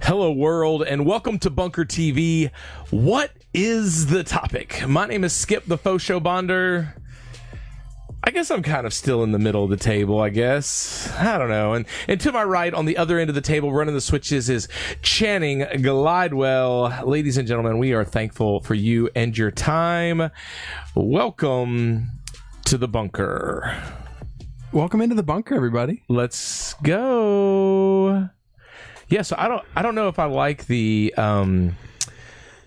Hello, world, and welcome to Bunker TV. What is the topic? My name is Skip, the Faux Show Bonder. I guess I'm kind of still in the middle of the table, I guess. I don't know. And to my right, on the other end of the table, running the switches, is Channing Glidewell. Ladies and gentlemen, we are thankful for you and your time. Welcome to the Bunker. Welcome into the bunker, everybody. Let's go. Yeah, so I don't know if I like the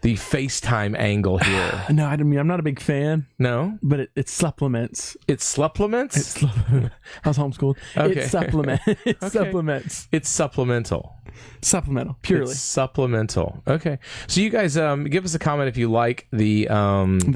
FaceTime angle here. No, I mean, I'm not a big fan. No? But it supplements. It supplements? I was homeschooled. Okay. It supplements. It's supplemental. Supplemental, purely. It's supplemental. Okay. So you guys give us a comment if you like the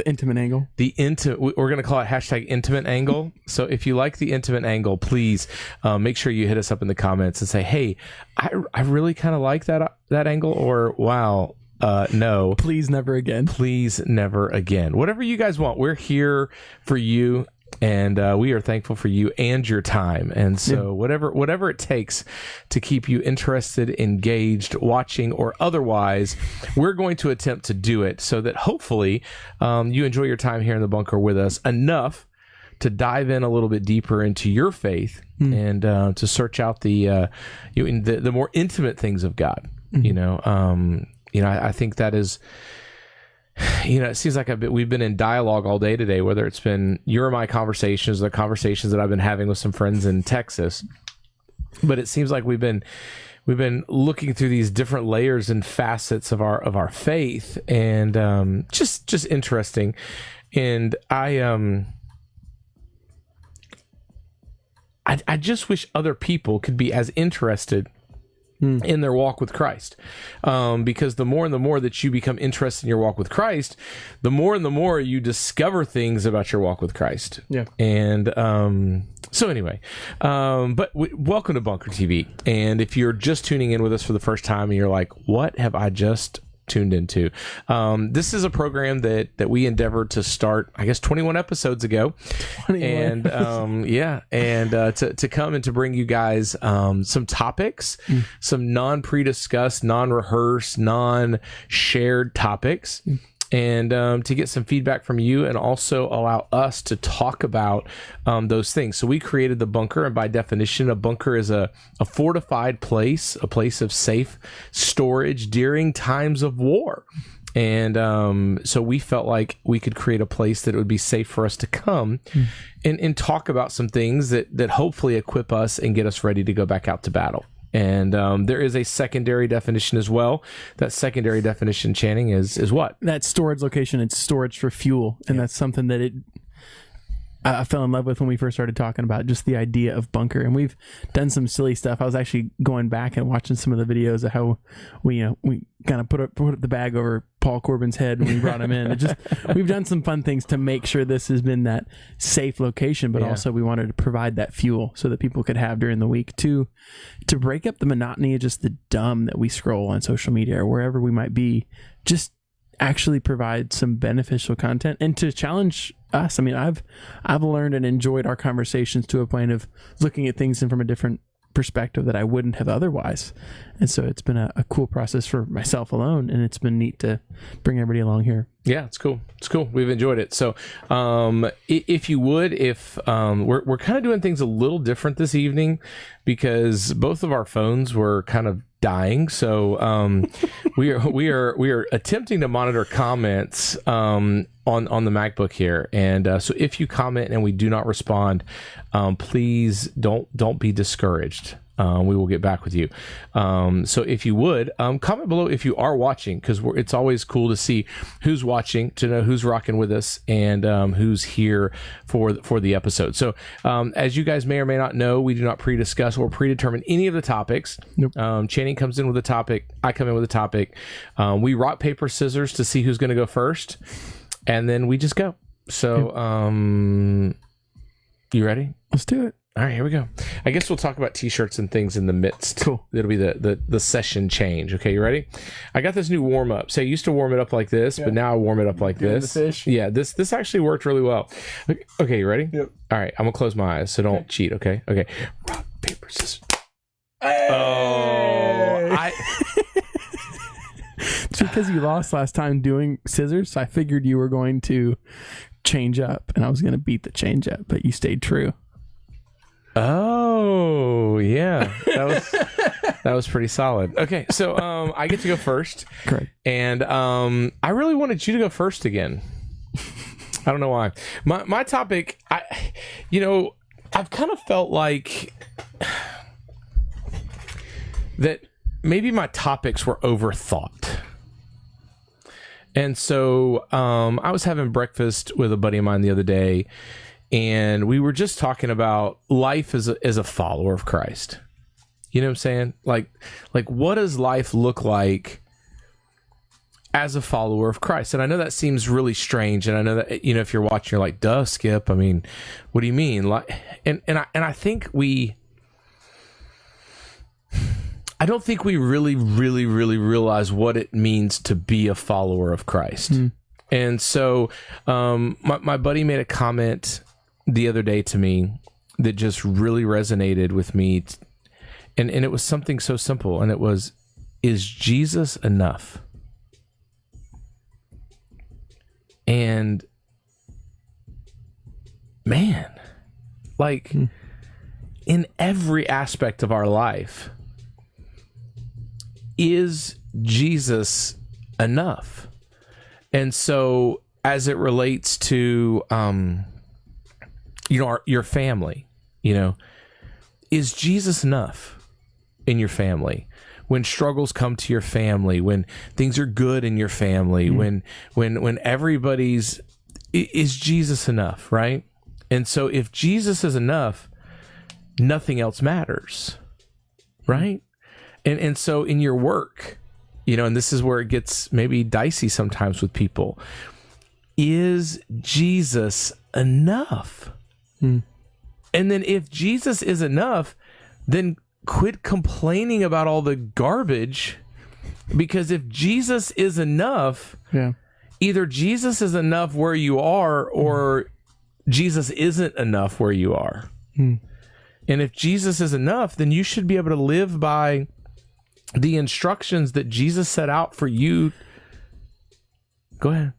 intimate angle. We're going to call it hashtag intimate angle. So if you like the intimate angle, please make sure you hit us up in the comments and say, hey, I really kind of like that angle, or wow, no. Please never again. Please never again. Whatever you guys want. We're here for you. And we are thankful for you and your time. And so whatever it takes to keep you interested, engaged, watching, or otherwise, we're going to attempt to do it so that hopefully you enjoy your time here in the bunker with us enough to dive in a little bit deeper into your faith and to search out the more intimate things of God. I think that is... it seems like we've been in dialogue all day today, whether it's been your or my conversations, the conversations that I've been having with some friends in Texas. But it seems like we've been looking through these different layers and facets of our faith, and just interesting. And I just wish other people could be as interested in their walk with Christ, because the more and the more that you become interested in your walk with Christ, the more and the more you discover things about your walk with Christ. Yeah. And so anyway, welcome to Bunker TV. And if you're just tuning in with us for the first time and you're like, what have I just tuned into? This is a program that we endeavored to start, I guess, 21 episodes ago. 21. And to come and to bring you guys some topics, some non-pre-discussed, non-rehearsed, non-shared topics, and to get some feedback from you, and also allow us to talk about those things. So we created the bunker, and by definition, a bunker is a fortified place, a place of safe storage during times of war. And so we felt like we could create a place that it would be safe for us to come and talk about some things that hopefully equip us and get us ready to go back out to battle. And there is a secondary definition as well. That secondary definition, Channing, is what? That storage location. It's storage for fuel. And that's something that I fell in love with when we first started talking about just the idea of bunker. And we've done some silly stuff. I was actually going back and watching some of the videos of how we kind of put up the bag over Paul Corbin's head when we brought him in. We've done some fun things to make sure this has been that safe location, but also we wanted to provide that fuel so that people could have during the week to break up the monotony of just the dumb that we scroll on social media or wherever we might be. Just actually provide some beneficial content and to challenge us. I mean, I've learned and enjoyed our conversations to a point of looking at things from a different perspective that I wouldn't have otherwise. And so it's been a cool process for myself alone, and it's been neat to bring everybody along here. Yeah, it's cool. We've enjoyed it. So if you would, we're kind of doing things a little different this evening because both of our phones were kind of dying. So we are attempting to monitor comments on the MacBook here. And so if you comment and we do not respond, please don't be discouraged. We will get back with you. So if you would, comment below if you are watching, because it's always cool to see who's watching, to know who's rocking with us, and who's here for the episode. So as you guys may or may not know, we do not pre-discuss or predetermine any of the topics. Nope. Channing comes in with a topic. I come in with a topic. We rock, paper, scissors to see who's going to go first, and then we just go. So you ready? Let's do it. All right, here we go. I guess we'll talk about t-shirts and things in the midst. Cool. It'll be the session change. Okay, you ready? I got this new warm up. So I used to warm it up like this, but now I warm it up like this. The fish? Yeah, this actually worked really well. Okay, you ready? Yep. All right, I'm gonna close my eyes, so don't cheat. Okay. Rock, paper, scissors. Hey! Oh, It's because you lost last time doing scissors, so I figured you were going to change up, and I was going to beat the change up, but you stayed true. Oh, yeah. That was pretty solid. Okay, so I get to go first. Correct. And I really wanted you to go first again. I don't know why. My topic, I've kind of felt like that maybe my topics were overthought. And so I was having breakfast with a buddy of mine the other day, and we were just talking about life as a follower of Christ. You know what I'm saying? Like what does life look like as a follower of Christ? And I know that seems really strange, and I know that, if you're watching, you're like, duh, Skip. I mean, what do you mean? Like, and I think I don't think we really, really, really realize what it means to be a follower of Christ. And so my buddy made a comment the other day to me that just really resonated with me. And it was something so simple. And it was, is Jesus enough? And man, like in every aspect of our life, is Jesus enough? And so as it relates to, your family, is Jesus enough in your family? When struggles come to your family, when things are good in your family, when everybody's, is Jesus enough, right? And so if Jesus is enough, nothing else matters, right? And so in your work, and this is where it gets maybe dicey sometimes with people, is Jesus enough? And then if Jesus is enough, then quit complaining about all the garbage, because if Jesus is enough, either Jesus is enough where you are, or Jesus isn't enough where you are. And if Jesus is enough, then you should be able to live by the instructions that Jesus set out for you. Go ahead.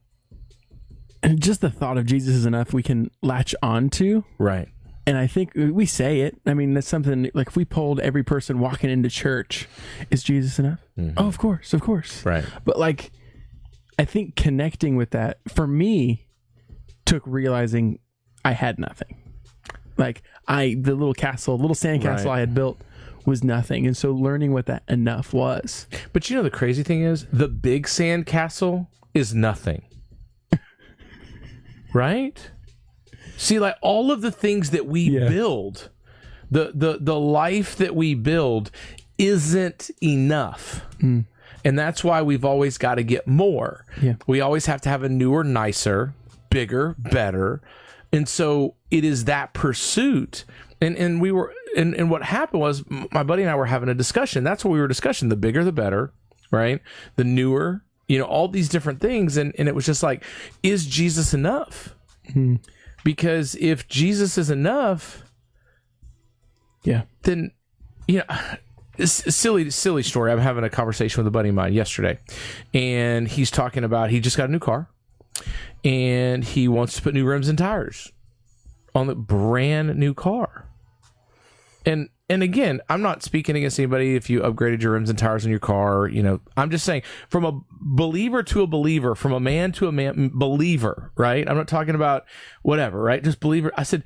And just the thought of Jesus is enough we can latch on to. Right. And I think we say it. I mean, that's something like if we polled every person walking into church, is Jesus enough? Oh, of course. Right. But like, I think connecting with that for me took realizing I had nothing. Like the little sandcastle I had built was nothing. And so learning what that enough was. But the crazy thing is, the big sandcastle is nothing. Right? See, like all of the things that we build, the life that we build isn't enough. And that's why we've always got to get more. We always have to have a newer, nicer, bigger, better. And so it is that pursuit. And we were, and what happened was my buddy and I were having a discussion. That's what we were discussing. The bigger, the better, right? The newer, all these different things. And it was just like, is Jesus enough? Because if Jesus is enough, then, silly story. I'm having a conversation with a buddy of mine yesterday, and he's talking about, he just got a new car and he wants to put new rims and tires on the brand new car. And again, I'm not speaking against anybody if you upgraded your rims and tires on your car. I'm just saying, from a believer to a believer, from a man to a man believer, right? I'm not talking about whatever, right? Just believer. I said,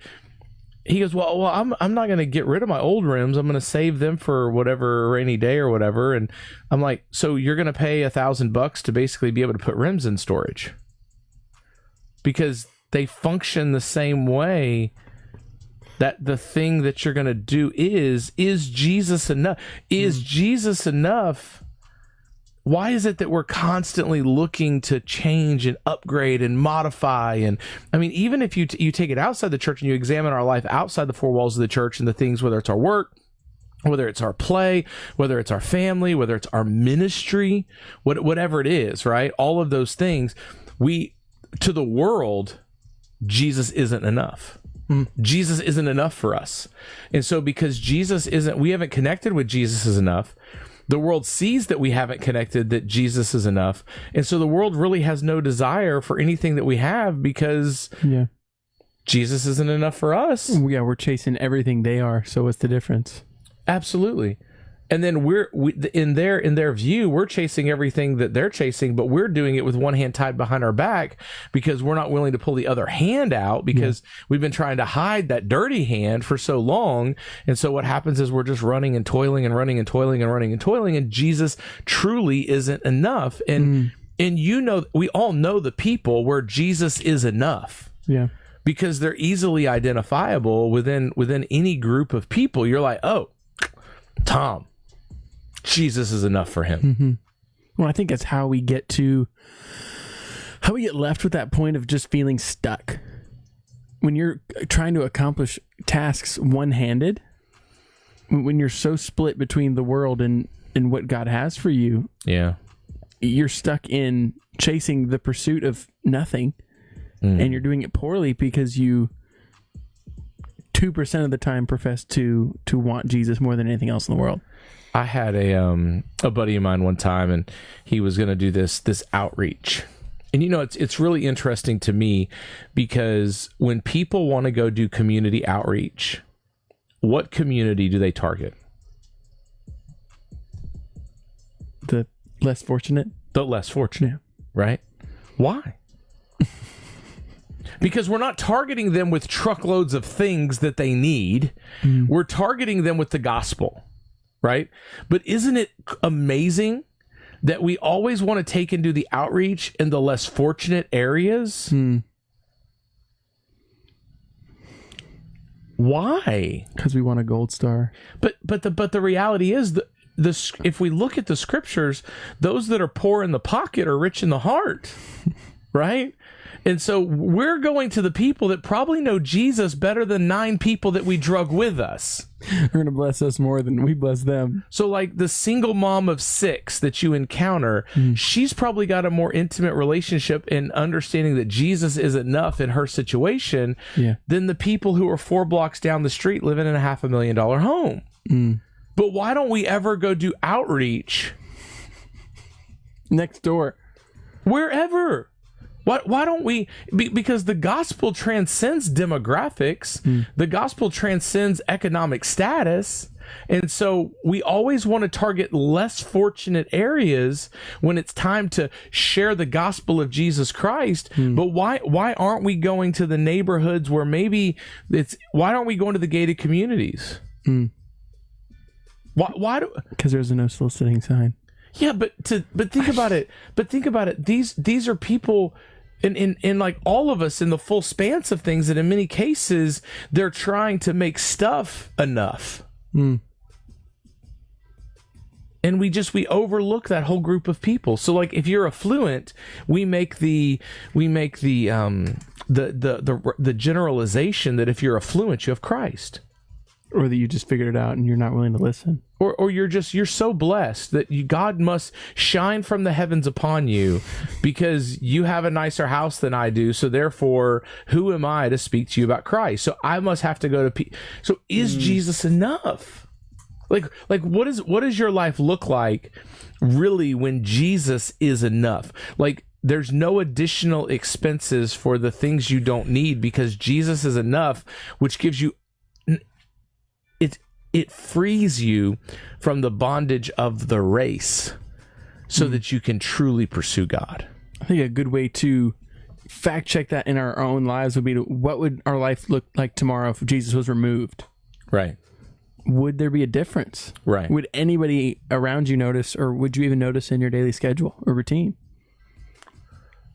he goes, well, I'm not going to get rid of my old rims. I'm going to save them for whatever rainy day or whatever. And I'm like, so you're going to pay $1,000 to basically be able to put rims in storage because they function the same way. That the thing that you're going to do is Jesus enough? Is Jesus enough? Why is it that we're constantly looking to change and upgrade and modify? And I mean, even if you take it outside the church and you examine our life outside the four walls of the church and the things, whether it's our work, whether it's our play, whether it's our family, whether it's our ministry, whatever it is, right? All of those things, to the world, Jesus isn't enough. Jesus isn't enough for us. And so because we haven't connected with Jesus is enough, The world sees that we haven't connected, that Jesus is enough. And so the world really has no desire for anything that we have because Yeah. Jesus isn't enough for us. Yeah, we're chasing everything they are. So what's the difference? Absolutely. And then we in their view, we're chasing everything that they're chasing, but we're doing it with one hand tied behind our back because we're not willing to pull the other hand out because we've been trying to hide that dirty hand for so long. And so what happens is we're just running and toiling and running and toiling and running and toiling, and Jesus truly isn't enough. And we all know the people where Jesus is enough. Yeah. Because they're easily identifiable within any group of people. You're like, oh, Tom, Jesus is enough for him. Mm-hmm. Well, I think that's how we get left with that point of just feeling stuck. When you're trying to accomplish tasks one-handed, when you're so split between the world and what God has for you, you're stuck in chasing the pursuit of nothing, and you're doing it poorly because you 2% of the time profess to want Jesus more than anything else in the world. I had a buddy of mine one time, and he was going to do this outreach. And it's really interesting to me because when people want to go do community outreach, what community do they target? The less fortunate. The less fortunate, right? Why? Because we're not targeting them with truckloads of things that they need. We're targeting them with the gospel, right? But isn't it amazing that we always want to take and do the outreach in the less fortunate areas? Why? Because we want a gold star. But the reality is that if we look at the scriptures, those that are poor in the pocket are rich in the heart, right? And so we're going to the people that probably know Jesus better than 9 people that we drug with us. They're going to bless us more than we bless them. So like the single mom of 6 that you encounter, she's probably got a more intimate relationship and understanding that Jesus is enough in her situation than the people who are 4 blocks down the street living in a $500,000 home. But why don't we ever go do outreach? Next door. Wherever. Why don't we? Because the gospel transcends demographics. The gospel transcends economic status. And so we always want to target less fortunate areas when it's time to share the gospel of Jesus Christ. But why aren't we going to the neighborhoods where maybe why aren't we going to the gated communities? Why do? Because there's a no soliciting sign. Yeah, but think about it. But think about it. These are people in like all of us in the full spans of things that in many cases they're trying to make stuff enough. And we overlook that whole group of people. So like if you're affluent, we make the generalization that if you're affluent, you have Christ. Or that you just figured it out and you're not willing to listen. Or you're so blessed that God must shine from the heavens upon you because you have a nicer house than I do. So therefore, who am I to speak to you about Christ? So I must have to go to So is Jesus enough? Like what does your life look like really when Jesus is enough? Like there's no additional expenses for the things you don't need because Jesus is enough, which gives you it frees you from the bondage of the race so that you can truly pursue God. I think a good way to fact check that in our own lives would be what would our life look like tomorrow if Jesus was removed? Right. Would there be a difference? Right. Would anybody around you notice, or would you even notice in your daily schedule or routine?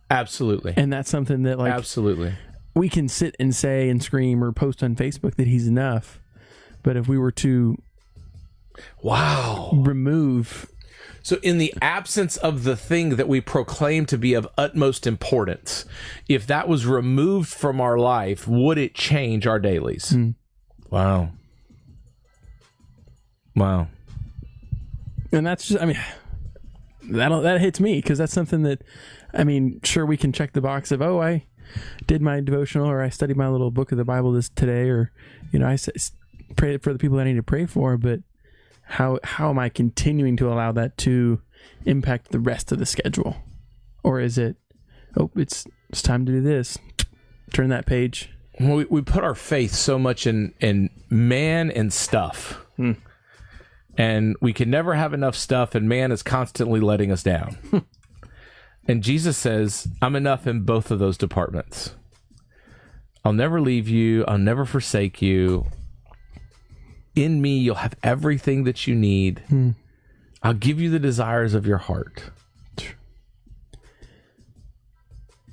Absolutely. And that's something that absolutely we can sit and say and scream or post on Facebook that he's enough. But if we were to remove... So in the absence of the thing that we proclaim to be of utmost importance, if that was removed from our life, would it change our dailies? Wow. And that's just, that hits me because that's something that, sure, we can check the box of, I did my devotional or I studied my little book of the Bible today, or, I pray for the people that I need to pray for, but how am I continuing to allow that to impact the rest of the schedule? Or is it, oh, it's time to do this. Turn that page. Well, we put our faith so much in man and stuff. And we can never have enough stuff, and man is constantly letting us down. And Jesus says, I'm enough in both of those departments. I'll never leave you. I'll never forsake you. In me, you'll have everything that you need. I'll give you the desires of your heart.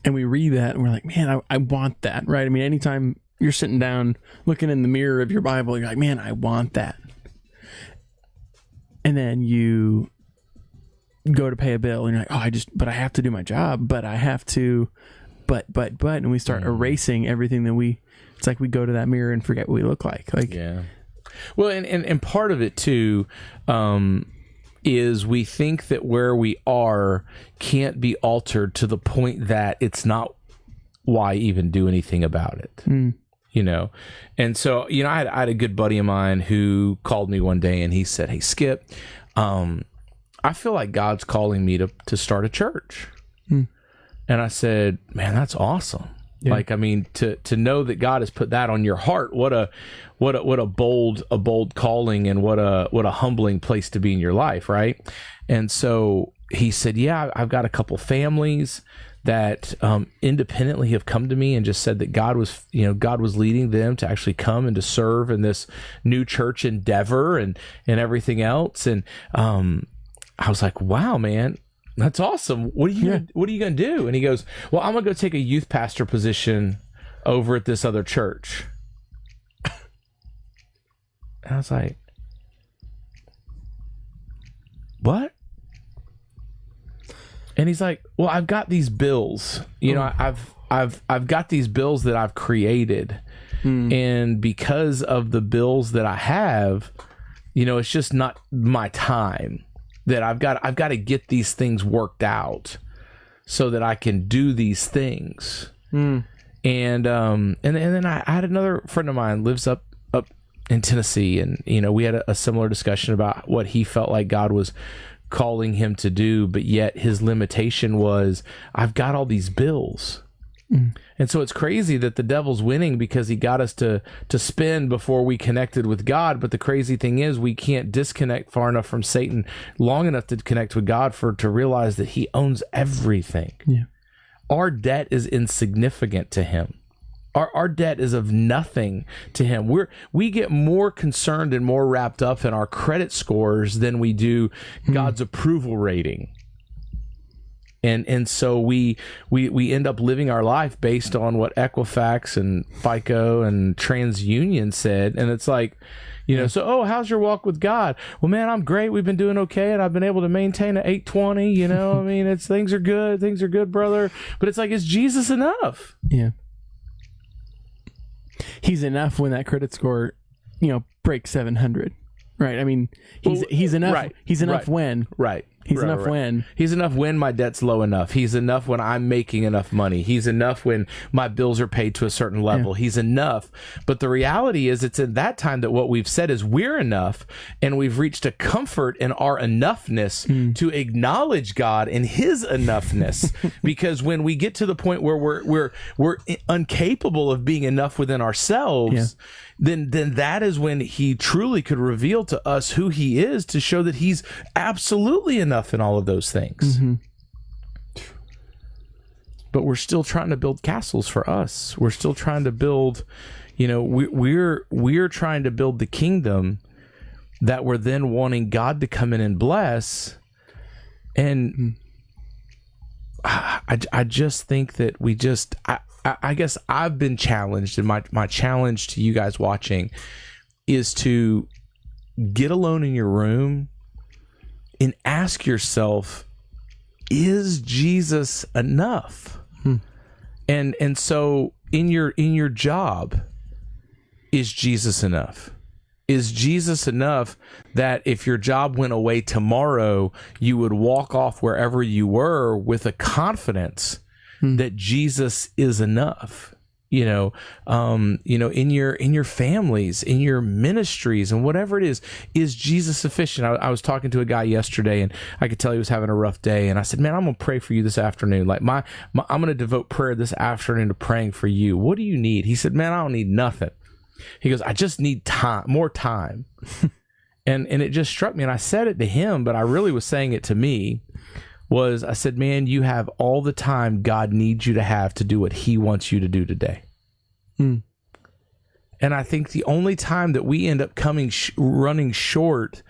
And we read that and we're like, man, I want that, right? I mean, anytime you're sitting down looking in the mirror of your Bible, you're like, man, I want that. And then you go to pay a bill and you're like, oh, but I have to do my job, but I have to, but, and we start erasing everything that it's like we go to that mirror and forget what we look like. Yeah. Well, and part of it too, is we think that where we are can't be altered to the point that it's not why even do anything about it. You know? And so, you know, I had a good buddy of mine who called me one day and he said, hey, Skip, I feel like God's calling me to start a church. And I said, man, that's awesome. Yeah. Like, I mean, to know that God has put that on your heart, what a bold calling, and what a humbling place to be in your life, right? And so he said, yeah, I've got a couple families that independently have come to me and just said that God was leading them to actually come and to serve in this new church endeavor and everything else. And I was like, wow, man, that's awesome. What are you gonna do? And he goes, well, I'm gonna go take a youth pastor position over at this other church. And I was like, what? And he's like, well, I've got these bills. You know, I've got these bills that I've created. And because of the bills that I have, you know, it's just not my time. That I've got to get these things worked out so that I can do these things. And then I had another friend of mine lives up in Tennessee, and you know, we had a similar discussion about what he felt like God was calling him to do, but yet his limitation was, I've got all these bills. And so it's crazy that the devil's winning because he got us to spend before we connected with God. But the crazy thing is we can't disconnect far enough from Satan long enough to connect with God to realize that he owns everything. Yeah. Our debt is insignificant to him. Our debt is of nothing to him. We get more concerned and more wrapped up in our credit scores than we do God's approval rating. And so we end up living our life based on what Equifax and FICO and TransUnion said. And it's like, you know, so, how's your walk with God? Well, man, I'm great. We've been doing okay. And I've been able to maintain an 820, you know, I mean, things are good. Things are good, brother. But it's like, is Jesus enough? Yeah. He's enough when that credit score, you know, breaks 700. Right. I mean, he's enough. Right. He's enough when. Right. He's enough when. He's enough when my debt's low enough. He's enough when I'm making enough money. He's enough when my bills are paid to a certain level. Yeah. He's enough. But the reality is it's in that time that what we've said is we're enough, and we've reached a comfort in our enoughness to acknowledge God and his enoughness. Because when we get to the point where we're incapable of being enough within ourselves, then that is when he truly could reveal to us who he is, to show that he's absolutely enough in all of those things. But we're still trying to build castles for us. We're still trying to build, you know, we're trying to build the kingdom that we're then wanting God to come in and bless. And I just think that I guess I've been challenged, and my challenge to you guys watching is to get alone in your room and ask yourself, is Jesus enough? And so in your job, is Jesus enough? Is Jesus enough that if your job went away tomorrow, you would walk off wherever you were with a confidence that Jesus is enough? in your families, in your ministries, and whatever it is Jesus sufficient? I was talking to a guy yesterday, and I could tell he was having a rough day, and I said, man, I'm gonna pray for you this afternoon. Like I'm gonna devote prayer this afternoon to praying for you. What do you need? He said, man, I don't need nothing. He goes, I just need more time. and it just struck me, and I said it to him, but I really was saying it to me. I said, man, you have all the time God needs you to have to do what he wants you to do today. And I think the only time that we end up running short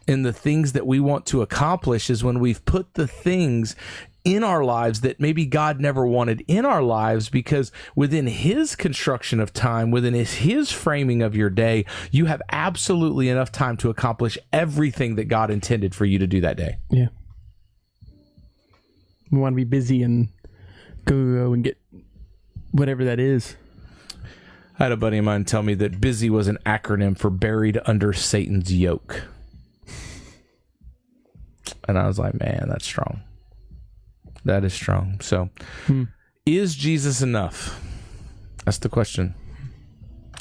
in the things that we want to accomplish is when we've put the things in our lives that maybe God never wanted in our lives, because within his construction of time, within his framing of your day, you have absolutely enough time to accomplish everything that God intended for you to do that day. Yeah. We want to be busy and go and get whatever that is. I had a buddy of mine tell me that busy was an acronym for buried under Satan's yoke. And I was like, man, that's strong. That is strong. So, is Jesus enough? That's the question.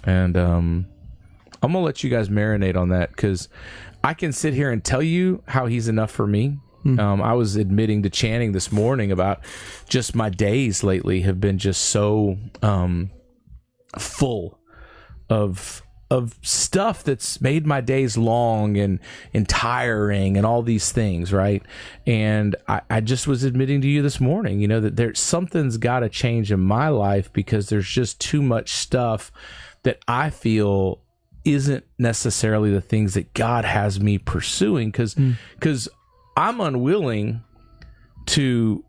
And I'm going to let you guys marinate on that, because I can sit here and tell you how he's enough for me. I was admitting to Channing this morning about just my days lately have been just so full of stuff that's made my days long and tiring and all these things, right? And I just was admitting to you this morning, that something's got to change in my life, because there's just too much stuff that I feel isn't necessarily the things that God has me pursuing, because I'm unwilling to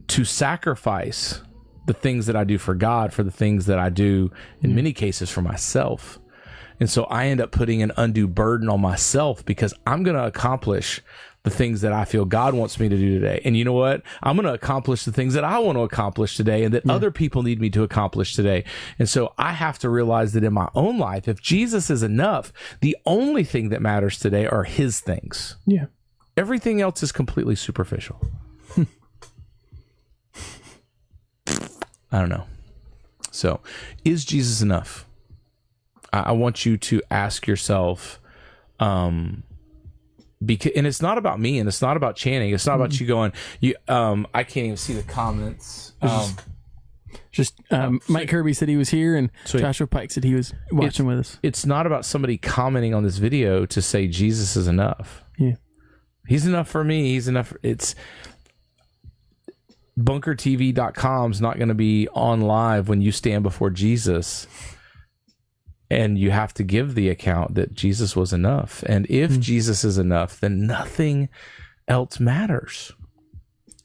sacrifice the things that I do for God for the things that I do in many cases for myself. And so I end up putting an undue burden on myself, because I'm going to accomplish the things that I feel God wants me to do today. And you know what? I'm going to accomplish the things that I want to accomplish today and that other people need me to accomplish today. And so I have to realize that in my own life, if Jesus is enough, the only thing that matters today are his things. Yeah. Everything else is completely superficial. I don't know. So, is Jesus enough? I want you to ask yourself, because, and it's not about me, and it's not about Channing. It's not about you going. I can't even see the comments. Mike Kirby said he was here, and Sweet. Joshua Pike said he was watching with us. It's not about somebody commenting on this video to say Jesus is enough. Yeah. He's enough for me. He's enough. It's bunkertv.com's not going to be on live when you stand before Jesus, and you have to give the account that Jesus was enough. And if Jesus is enough, then nothing else matters.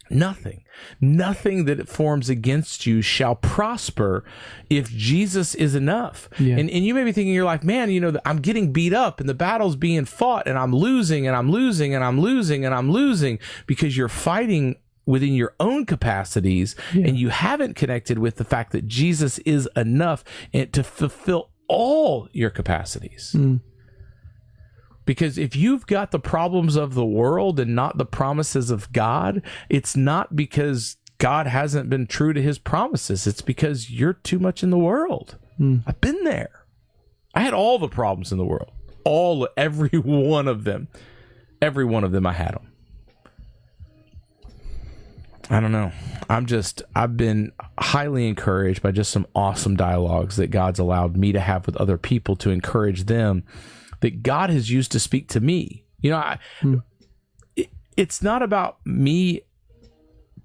Nothing that forms against you shall prosper if Jesus is enough. Yeah. And you may be thinking in your life, man, I'm getting beat up and the battle's being fought and I'm losing and I'm losing and I'm losing and I'm losing, because you're fighting within your own capacities and you haven't connected with the fact that Jesus is enough and to fulfill all your capacities. Because if you've got the problems of the world and not the promises of God, it's not because God hasn't been true to his promises. It's because you're too much in the world. I've been there. I had all the problems in the world. Every one of them. Every one of them, I had them. I don't know. I've been highly encouraged by just some awesome dialogues that God's allowed me to have with other people to encourage them, that God has used to speak to me. It's not about me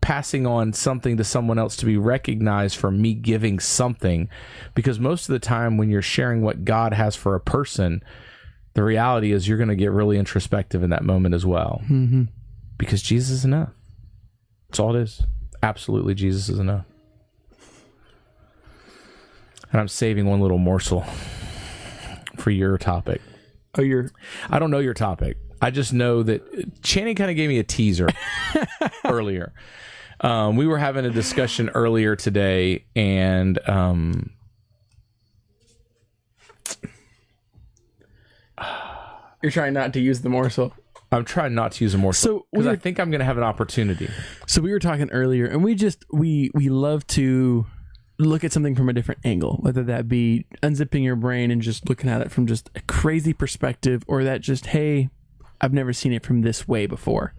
passing on something to someone else to be recognized for me giving something, because most of the time when you're sharing what God has for a person, the reality is you're going to get really introspective in that moment as well. Because Jesus is enough. That's all it is. Absolutely, Jesus is enough. And I'm saving one little morsel for your topic. I don't know your topic. I just know that Channing kind of gave me a teaser earlier. We were having a discussion earlier today, and you're trying not to use the morsel. I'm trying not to use a morsel because I think I'm going to have an opportunity. So we were talking earlier, and we love to look at something from a different angle, whether that be unzipping your brain and just looking at it from just a crazy perspective, or that just, hey, I've never seen it from this way before.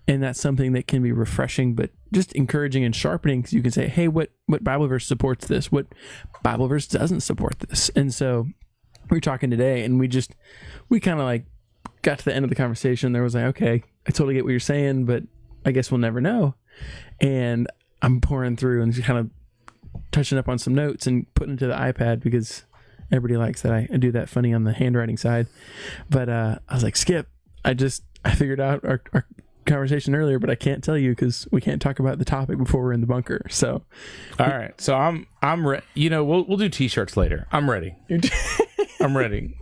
And that's something that can be refreshing, but just encouraging and sharpening, because you can say, hey, what Bible verse supports this? What Bible verse doesn't support this? And so we were talking today, and we kind of like got to the end of the conversation. There was like, okay, I totally get what you're saying, but I guess we'll never know. And I'm pouring through and just kind of touching up on some notes and putting it to the iPad, because everybody likes that I do that funny on the handwriting side. But I was like, Skip, I figured out our conversation earlier, but I can't tell you because we can't talk about the topic before we're in the bunker. So all right, so I'm ready. We'll do t-shirts later. I'm ready. I'm ready.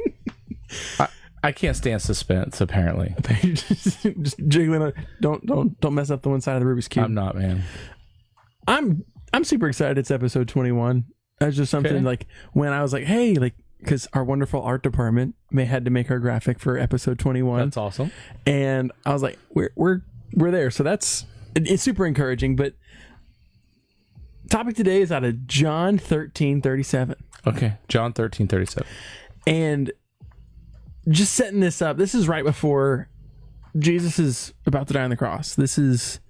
I can't stand suspense, apparently. just jiggling. Don't mess up the one side of the Rubik's Cube. I'm not, man. I'm super excited. It's episode 21. That's just something like when I was like, hey, like, because our wonderful art department had to make our graphic for episode 21. That's awesome. And I was like, we're there. So it's super encouraging. But topic today is out of John 13:37. Okay, John 13:37. And just setting this up, this is right before Jesus is about to die on the cross. This is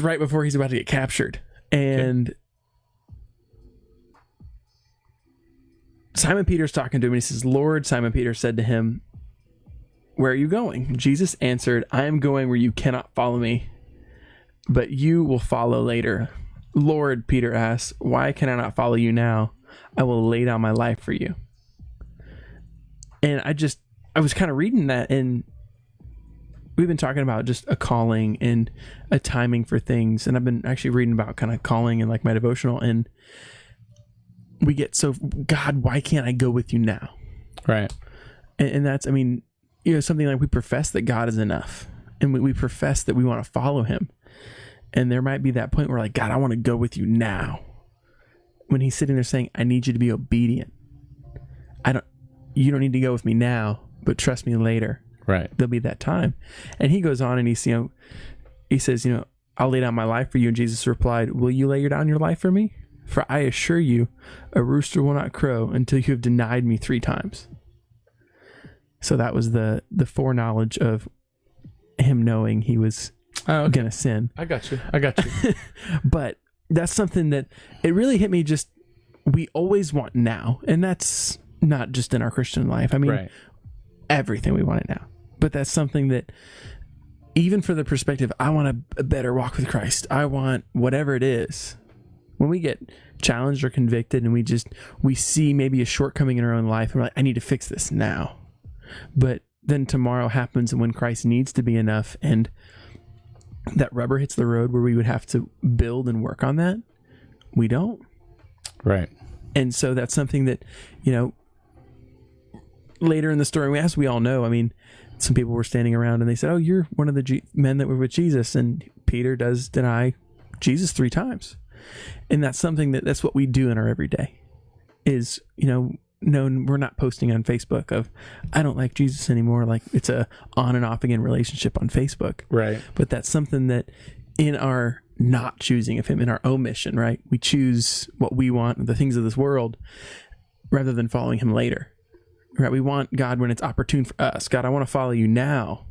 right before he's about to get captured. And Simon Peter's talking to him, and he says, Lord, Simon Peter said to him, where are you going? Jesus answered, I am going where you cannot follow me, but you will follow later. Lord, Peter asked, why can I not follow you now? I will lay down my life for you. And I was kind of reading that, and we've been talking about just a calling and a timing for things. And I've been actually reading about kind of calling and like my devotional, and we get so, God, why can't I go with you now? Right. And that's, I mean, something like we profess that God is enough, and we profess that we want to follow him. And there might be that point where like, God, I want to go with you now. When he's sitting there saying, I need you to be obedient. You don't need to go with me now, but trust me later. Right. There'll be that time. And he goes on and he says, I'll lay down my life for you. And Jesus replied, will you lay down your life for me? For I assure you, a rooster will not crow until you have denied me 3 times. So that was the foreknowledge of him knowing he was going to sin. I got you. But that's something that it really hit me. Just, we always want now. And that's not just in our Christian life. I mean, everything we want it now. But that's something that, even for the perspective, I want a better walk with Christ. I want whatever it is. When we get challenged or convicted and we see maybe a shortcoming in our own life, and we're like, I need to fix this now. But then tomorrow happens, and when Christ needs to be enough and that rubber hits the road where we would have to build and work on that, we don't. Right. And so that's something that, later in the story, as we all know, I mean, some people were standing around and they said, oh, you're one of the men that were with Jesus. And Peter does deny Jesus 3 times. And that's something that's what we do in our everyday is, no, we're not posting on Facebook of, I don't like Jesus anymore. Like, it's a on and off again relationship on Facebook. Right. But that's something that in our not choosing of him, in our omission, right? We choose what we want, the things of this world, rather than following him later. Right? We want God when it's opportune for us. God, I want to follow you now,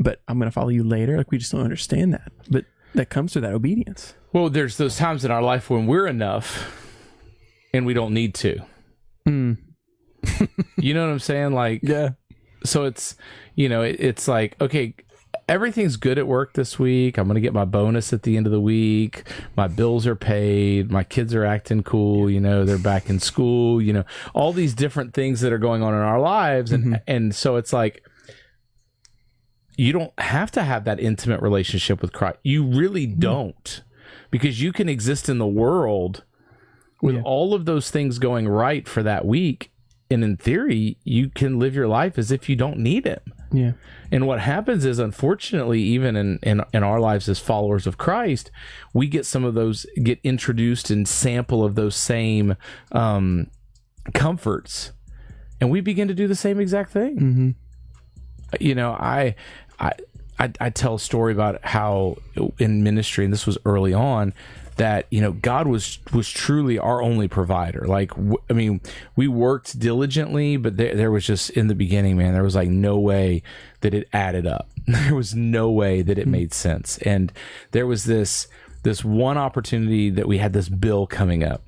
but I'm going to follow you later. Like, we just don't understand that. But that comes through that obedience. Well, there's those times in our life when we're enough and we don't need to. You know what I'm saying? Like, yeah. So it's, it's like, okay, everything's good at work this week. I'm going to get my bonus at the end of the week. My bills are paid. My kids are acting cool. They're back in school, all these different things that are going on in our lives. And so it's like, you don't have to have that intimate relationship with Christ. You really don't, because you can exist in the world with all of those things going right for that week. And in theory, you can live your life as if you don't need him. Yeah. And what happens is, unfortunately, even in our lives as followers of Christ, we get get introduced and sample of those same comforts, and we begin to do the same exact thing. I tell a story about how in ministry, and this was early on, that, God was truly our only provider. Like, we worked diligently, but there was just, in the beginning, man, there was like no way that it added up. There was no way that it made sense. And there was this one opportunity that we had this bill coming up,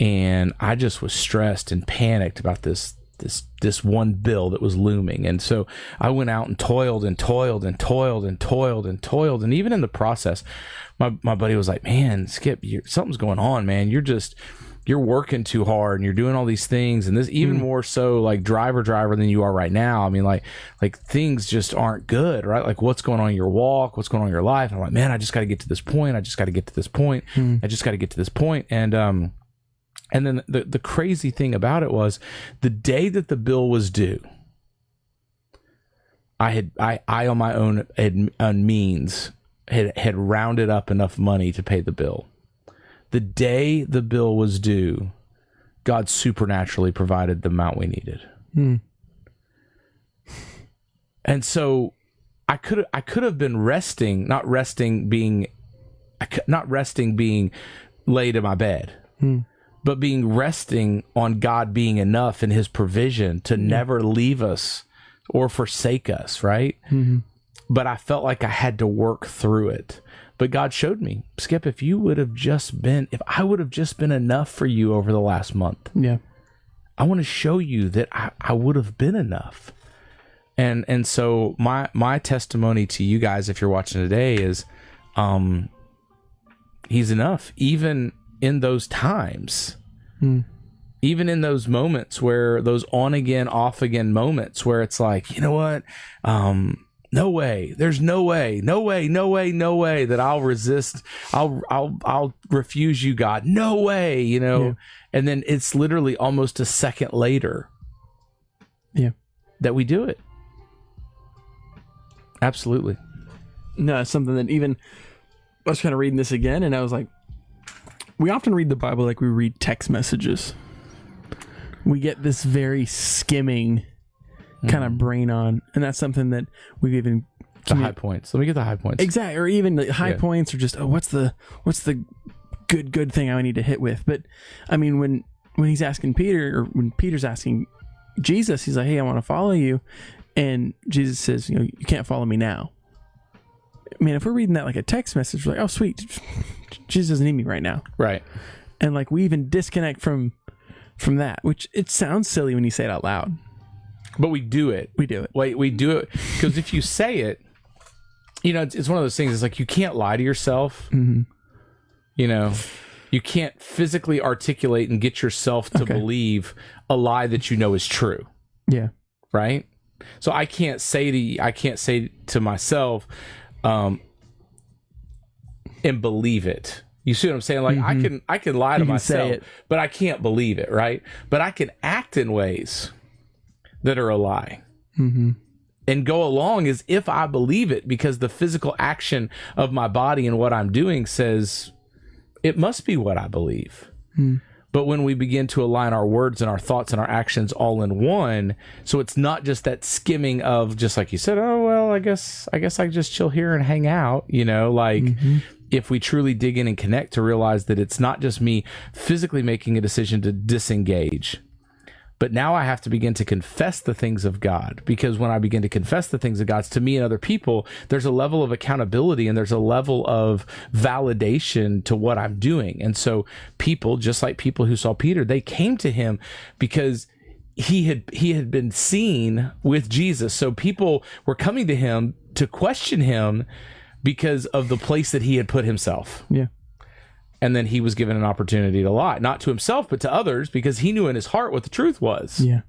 and I just was stressed and panicked about this one bill that was looming. And so I went out and toiled and toiled and toiled and toiled and toiled. And even in the process, my buddy was like, man, Skip, something's going on, man. You're working too hard and you're doing all these things. And this even more so like driver than you are right now. I mean, like things just aren't good, right? Like, what's going on in your walk? What's going on in your life? And I'm like, man, I just got to get to this point. I just got to get to this point. I just got to get to this point. And then the crazy thing about it was, the day that the bill was due, I on my own means had rounded up enough money to pay the bill. The day the bill was due, God supernaturally provided the amount we needed. And so I could have been not resting being laid in my bed. But being resting on God being enough in his provision to never leave us or forsake us, right? But I felt like I had to work through it. But God showed me, Skip, if I would have just been enough for you over the last month, I want to show you that I would have been enough. And so my testimony to you guys, if you're watching today, is he's enough, even in those times, even in those moments where those on again, off again moments where it's like, you know what? No way. There's no way that I'll resist. I'll refuse you, God. No way, And then it's literally almost a second later that we do it. Absolutely. No, it's something that even I was kind of reading this again, and I was like, we often read the Bible like we read text messages. We get this very skimming kind of brain on, and that's something that we've even the high points. Let me get the high points. Exactly, or even the high points, or just what's the good thing I need to hit with. But I mean, when he's asking Peter, or when Peter's asking Jesus, he's like, "Hey, I want to follow you," and Jesus says, "You can't follow me now." I mean, if we're reading that like a text message, we're like, "Oh, sweet, Jesus doesn't need me right now," right? And like we even disconnect from that, which it sounds silly when you say it out loud, but we do it. We do it. We do it because if you say it, it's one of those things. It's like you can't lie to yourself. You can't physically articulate and get yourself to believe a lie that is true. Yeah. Right. So I can't say to myself, and believe it. You see what I'm saying? Like I can lie to myself, but I can't believe it, right? But I can act in ways that are a lie, and go along as if I believe it, because the physical action of my body and what I'm doing says it must be what I believe. But when we begin to align our words and our thoughts and our actions all in one, so it's not just that skimming of, just like you said, oh, well, I guess I just chill here and hang out, if we truly dig in and connect to realize that it's not just me physically making a decision to disengage, but now I have to begin to confess the things of God, because when I begin to confess the things of God to me and other people, there's a level of accountability and there's a level of validation to what I'm doing. And so people, just like people who saw Peter, they came to him because he had been seen with Jesus. So people were coming to him to question him because of the place that he had put himself. Yeah. And then he was given an opportunity to lie, not to himself, but to others, because he knew in his heart what the truth was. Yeah.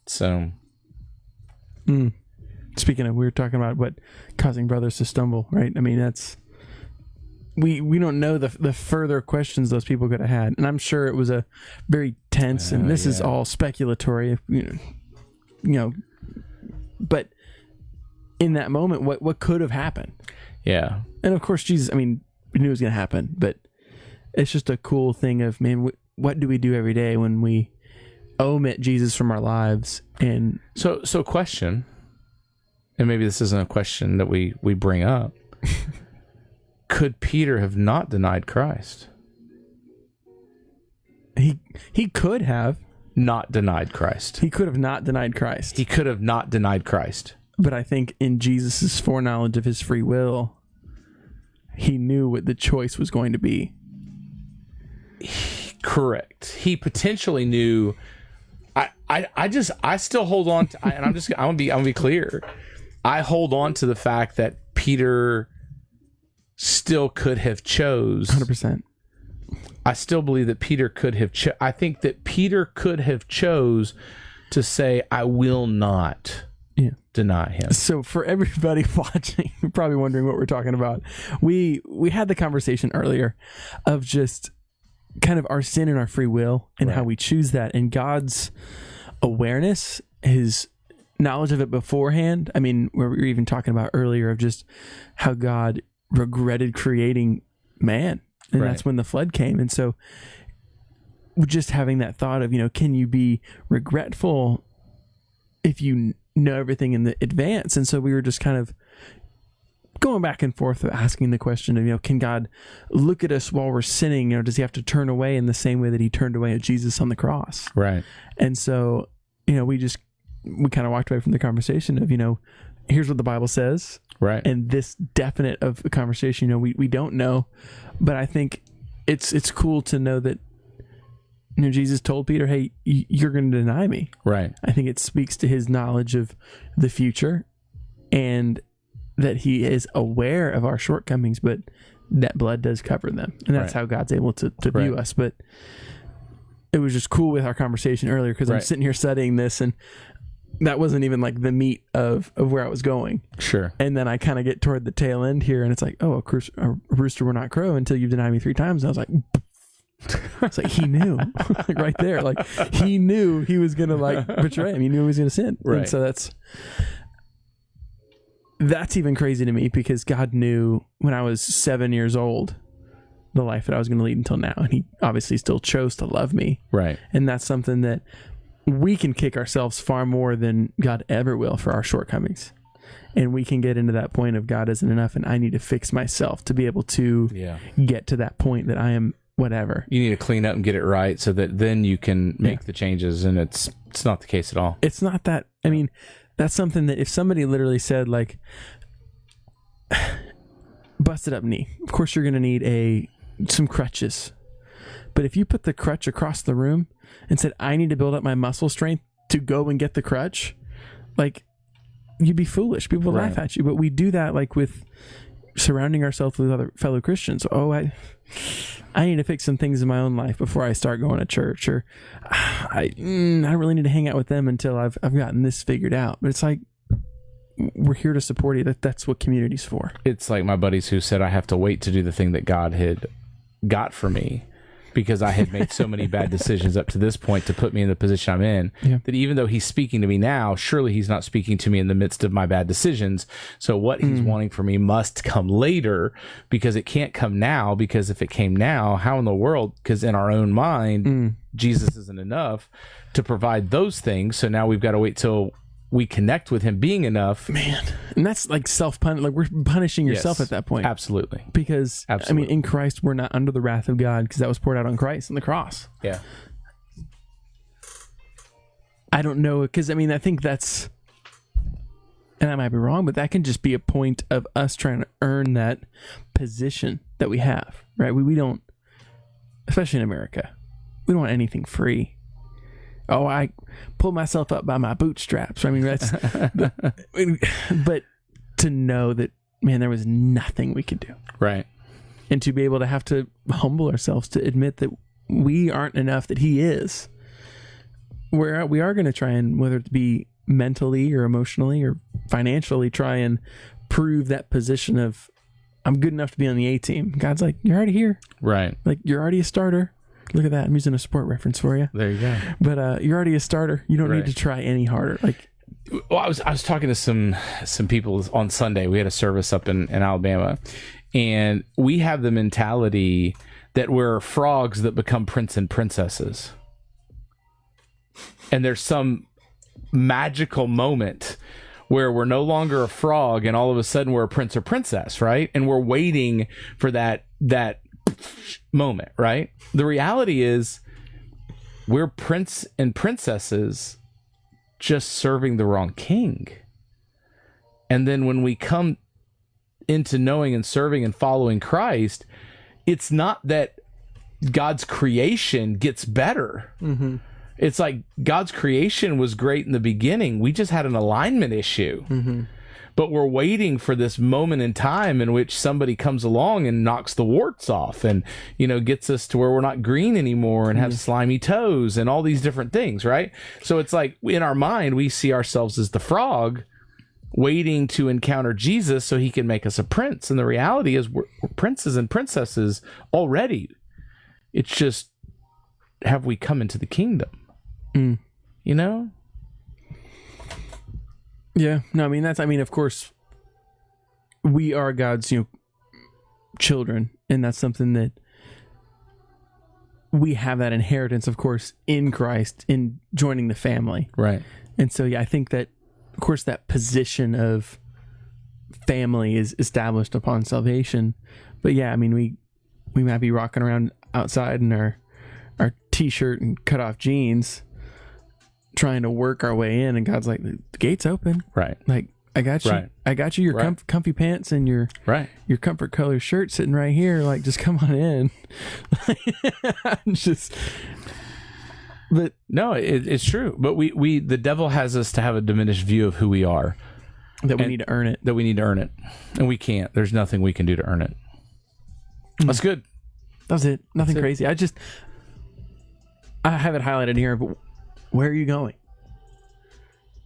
So. Speaking of, we were talking about what causing brothers to stumble, right? I mean, that's, we don't know the further questions those people could have had. And I'm sure it was a very tense, and this is all speculatory, but in that moment, what could have happened? Yeah. And of course, Jesus, I mean, we knew it was going to happen, but it's just a cool thing of, man, what do we do every day when we omit Jesus from our lives? And so question, and maybe this isn't a question that we bring up. could Peter have not denied Christ? He could have Not denied Christ. He could have not denied Christ. He could have not denied Christ. But I think in Jesus' foreknowledge of his free will, he knew what the choice was going to be. Correct. He potentially knew. I still hold on to, and I'm gonna be clear. I hold on to the fact that Peter still could have chose. 100%. I still believe that Peter could have. I think that Peter could have chose to say, "I will not deny him." So for everybody watching, you're probably wondering what we're talking about. We had the conversation earlier of just kind of our sin and our free will and how we choose that, and God's awareness, his knowledge of it beforehand. I mean, we were even talking about earlier of just how God regretted creating man. And that's when the flood came. And so just having that thought of, can you be regretful if you know everything in the advance? And so we were just kind of going back and forth asking the question of, can God look at us while we're sinning? Does he have to turn away in the same way that he turned away at Jesus on the cross? Right. And so, we kind of walked away from the conversation of, here's what the Bible says. Right. And this definite of the conversation, we don't know, but I think it's cool to know that, Jesus told Peter, hey, you're going to deny me. Right. I think it speaks to his knowledge of the future and that he is aware of our shortcomings, but that blood does cover them. And that's how God's able to view us. But it was just cool with our conversation earlier because I'm sitting here studying this, and that wasn't even like the meat of where I was going. Sure. And then I kind of get toward the tail end here, and it's like, a rooster will not crow until you've denied me 3 times. And I was like, it's like he knew like right there. Like he knew he was going to betray him. He knew he was going to sin. Right. And so that's even crazy to me because God knew when I was 7 years old the life that I was going to lead until now. And he obviously still chose to love me. Right. And that's something that we can kick ourselves far more than God ever will for our shortcomings. And we can get into that point of God isn't enough and I need to fix myself to be able to get to that point that I am whatever. You need to clean up and get it right so that then you can make the changes, and it's not the case at all. It's not that. I mean, that's something that if somebody literally said busted up knee, of course you're going to need some crutches. But if you put the crutch across the room and said, I need to build up my muscle strength to go and get the crutch, you'd be foolish. People laugh at you. But we do that with surrounding ourselves with other fellow Christians. I need to fix some things in my own life before I start going to church, or I really need to hang out with them until I've gotten this figured out. But it's we're here to support you. That's what community's for. It's like my buddies who said I have to wait to do the thing that God had got for me because I had made so many bad decisions up to this point to put me in the position I'm in, that even though he's speaking to me now, surely he's not speaking to me in the midst of my bad decisions. So what he's wanting for me must come later, because it can't come now, because if it came now, how in the world, because in our own mind, Jesus isn't enough to provide those things. So now we've got to wait till we connect with him being enough. Man, and that's self-punish. We're punishing yourself at that point. Absolutely. Because, I mean, in Christ, we're not under the wrath of God because that was poured out on Christ on the cross. Yeah. I don't know, because, I mean, I think that's, and I might be wrong, but that can just be a point of us trying to earn that position that we have, right? We don't, especially in America, we don't want anything free. I pull myself up by my bootstraps. I mean, that's, but to know that, man, there was nothing we could do. Right. And to be able to have to humble ourselves to admit that we aren't enough, that he is. We are going to try and, whether it be mentally or emotionally or financially, try and prove that position of, I'm good enough to be on the A team. God's like, you're already here. Right. You're already a starter. Look at that. I'm using a sport reference for you. There you go. But you're already a starter. You don't need to try any harder. Well, I was talking to some people on Sunday. We had a service up in Alabama, and we have the mentality that we're frogs that become prince and princesses. And there's some magical moment where we're no longer a frog and all of a sudden we're a prince or princess, right? And we're waiting for that moment, right? The reality is we're prince and princesses just serving the wrong king. And then when we come into knowing and serving and following Christ, it's not that God's creation gets better. Mm-hmm. It's like God's creation was great in the beginning. We just had an alignment issue. Mm-hmm. But we're waiting for this moment in time in which somebody comes along and knocks the warts off and, gets us to where we're not green anymore and have slimy toes and all these different things, right? So it's like in our mind, we see ourselves as the frog waiting to encounter Jesus so he can make us a prince. And the reality is we're princes and princesses already. It's just, have we come into the kingdom? Yeah. No, of course, we are God's, children. And that's something that we have that inheritance, of course, in Christ, in joining the family. Right. And so, I think that, of course, that position of family is established upon salvation. But we might be rocking around outside in our t-shirt and cut off jeans, trying to work our way in, and God's like, the gate's open. Right. Like, I got you. Right. I got you your comfy pants and your comfort color shirt sitting right here. Like, just come on in. But no, it's true. But we the devil has us to have a diminished view of who we are. That we need to earn it. That we need to earn it. And we can't. There's nothing we can do to earn it. That's good. That's it. Nothing crazy. I have it highlighted here, but where are you going?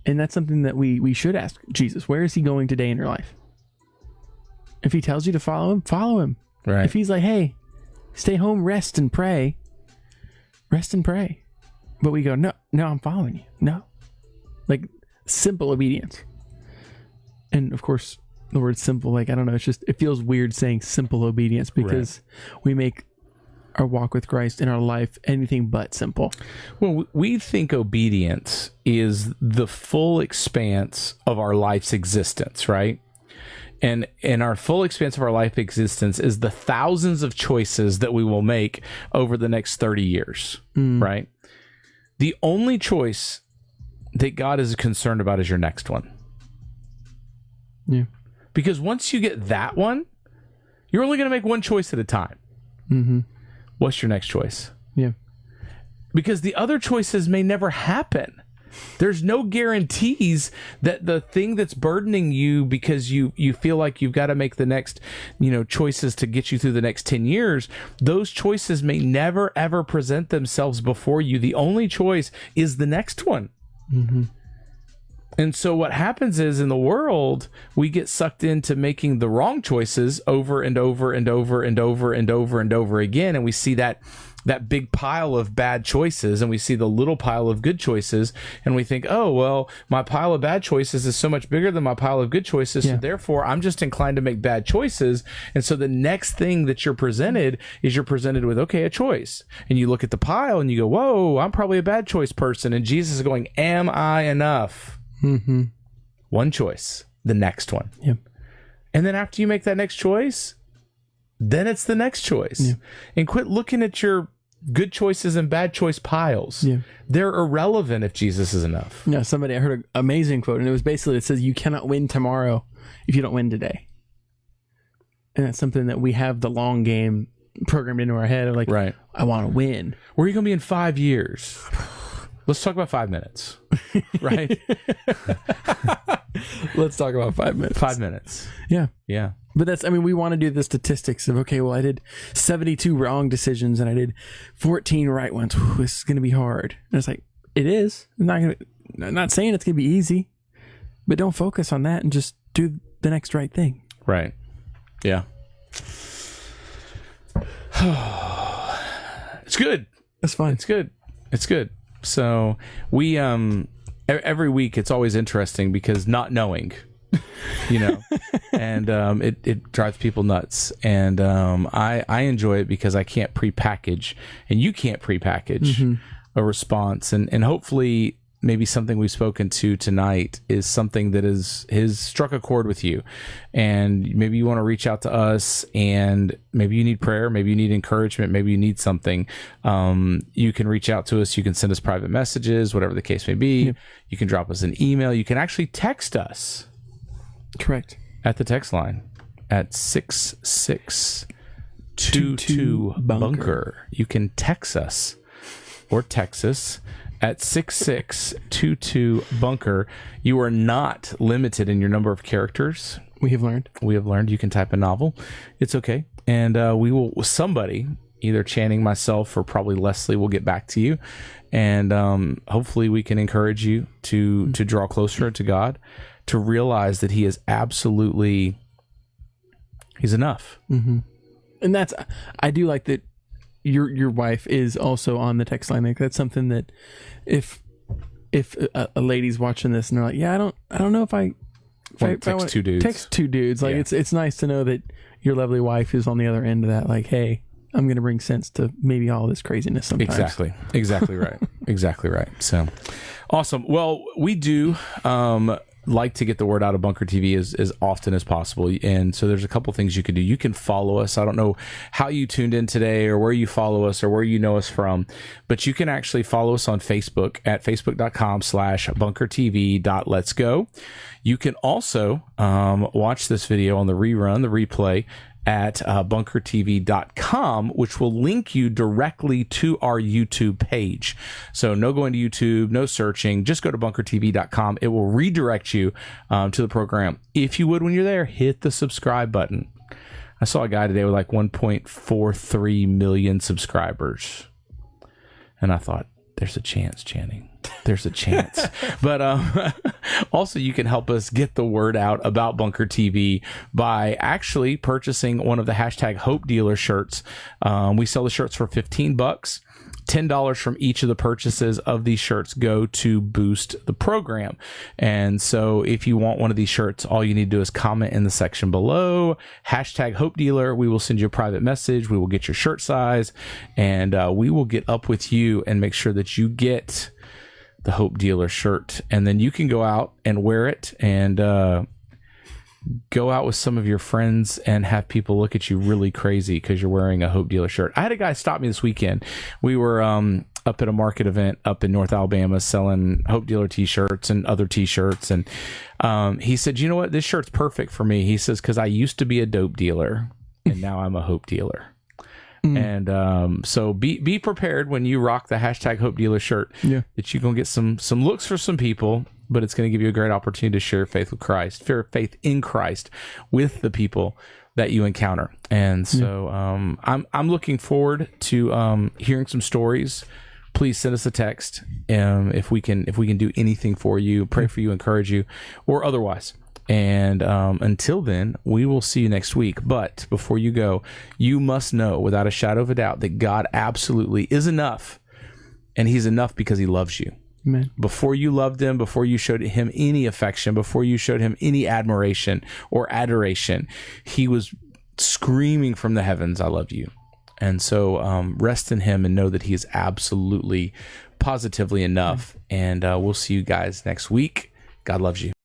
And that's something that we should ask Jesus. Where is he going today in your life? If he tells you to follow him, follow him. Right. If he's like, hey, stay home, rest and pray. Rest and pray. But we go, no, I'm following you. No. Like, simple obedience. And of course, the word simple, I don't know, it feels weird saying simple obedience because we make our walk with Christ in our life anything but simple. Well, we think obedience is the full expanse of our life's existence, right? And our full expanse of our life existence is the thousands of choices that we will make over the next 30 years, right? The only choice that God is concerned about is your next one. Yeah. Because once you get that one, you're only going to make one choice at a time. Mm-hmm. What's your next choice? Yeah. Because the other choices may never happen. There's no guarantees that the thing that's burdening you because you feel like you've got to make the next, choices to get you through the next 10 years, those choices may never, ever present themselves before you. The only choice is the next one. Mm-hmm. And so what happens is in the world, we get sucked into making the wrong choices over and over and over and over and over and over again. And we see that big pile of bad choices and we see the little pile of good choices. And we think, oh, well, my pile of bad choices is so much bigger than my pile of good choices. Yeah. So therefore, I'm just inclined to make bad choices. And so the next thing that you're presented with, okay, a choice. And you look at the pile and you go, whoa, I'm probably a bad choice person. And Jesus is going, am I enough? Mm-hmm. One choice, the next one. Yep. And then after you make that next choice, then it's the next choice. Yeah. And quit looking at your good choices and bad choice piles. Yeah. They're irrelevant if Jesus is enough. Yeah, I heard an amazing quote, and it was basically, it says, you cannot win tomorrow if you don't win today. And that's something that we have the long game programmed into our head of like, right. I want to win. Where are you going to be in 5 years? Let's talk about 5 minutes, right? Let's talk about 5 minutes. 5 minutes. Yeah. Yeah. But that's, we want to do the statistics of, okay, well, I did 72 wrong decisions and I did 14 right ones. Whew, this is going to be hard. And it's like, it is. I'm not saying it's going to be easy, but don't focus on that and just do the next right thing. Right. Yeah. It's good. That's fine. It's good. It's good. So we every week it's always interesting because not knowing, and it drives people nuts. And I enjoy it because I can't prepackage and you can't prepackage a response. And hopefully maybe something we've spoken to tonight is something that has struck a chord with you, and maybe you want to reach out to us, and maybe you need prayer, maybe you need encouragement, maybe you need something, you can reach out to us. You can send us private messages, whatever the case may be. You can drop us an email. You can actually text us. Correct. At the text line at 6622 bunker. You can text us or Texas at 6622 bunker. You are not limited in your number of characters. We have learned You can type a novel. It's okay. And somebody, either Channing, myself, or probably Leslie, will get back to you. And hopefully we can encourage you to draw closer to God, to realize that he is absolutely, he's enough. Mm-hmm. And I do like that your wife is also on the text line. Like, that's something that if a lady's watching this and they're like, yeah, I don't know if I text two dudes. Text two dudes. Like, it's nice to know that your lovely wife is on the other end of that. Like, hey, I'm going to bring sense to maybe all this craziness sometimes. Exactly right. Exactly right. So awesome. Well, we do like to get the word out of Bunker TV as often as possible. And so there's a couple things you can do. You can follow us. I don't know how you tuned in today or where you follow us or where you know us from, but you can actually follow us on Facebook at facebook.com/bunkertv.letsgo. You can also watch this video on the replay at bunkertv.com, which will link you directly to our YouTube page. So no going to YouTube, no searching, just go to bunkertv.com. It will redirect you to the program. If you would, when you're there, hit the subscribe button. I saw a guy today with like 1.43 million subscribers. And I thought, there's a chance, Channing. There's a chance. But also, you can help us get the word out about Bunker TV by actually purchasing one of the hashtag Hope Dealer shirts. We sell the shirts for $15. $10 from each of the purchases of these shirts go to boost the program. And so if you want one of these shirts, all you need to do is comment in the section below, hashtag Hope Dealer. We will send you a private message. We will get your shirt size, and we will get up with you and make sure that you get the Hope Dealer shirt. And then you can go out and wear it and go out with some of your friends and have people look at you really crazy because you're wearing a Hope Dealer shirt. I had a guy stop me this weekend. We were up at a market event up in North Alabama selling Hope Dealer t-shirts and other t-shirts. And he said, you know what? This shirt's perfect for me. He says, because I used to be a dope dealer and now I'm a Hope Dealer. And so be prepared when you rock the hashtag Hope Dealer shirt that you're going to get some looks for some people, but it's going to give you a great opportunity to share faith with Christ, share faith in Christ with the people that you encounter. And so I'm looking forward to hearing some stories. Please send us a text if we can do anything for you, pray for you, encourage you, or otherwise. And until then, we will see you next week. But before you go, you must know without a shadow of a doubt that God absolutely is enough, and he's enough because he loves you. Amen. Before you loved him, before you showed him any affection, before you showed him any admiration or adoration, he was screaming from the heavens, I love you. And so rest in him and know that he is absolutely, positively enough. And we'll see you guys next week. God loves you.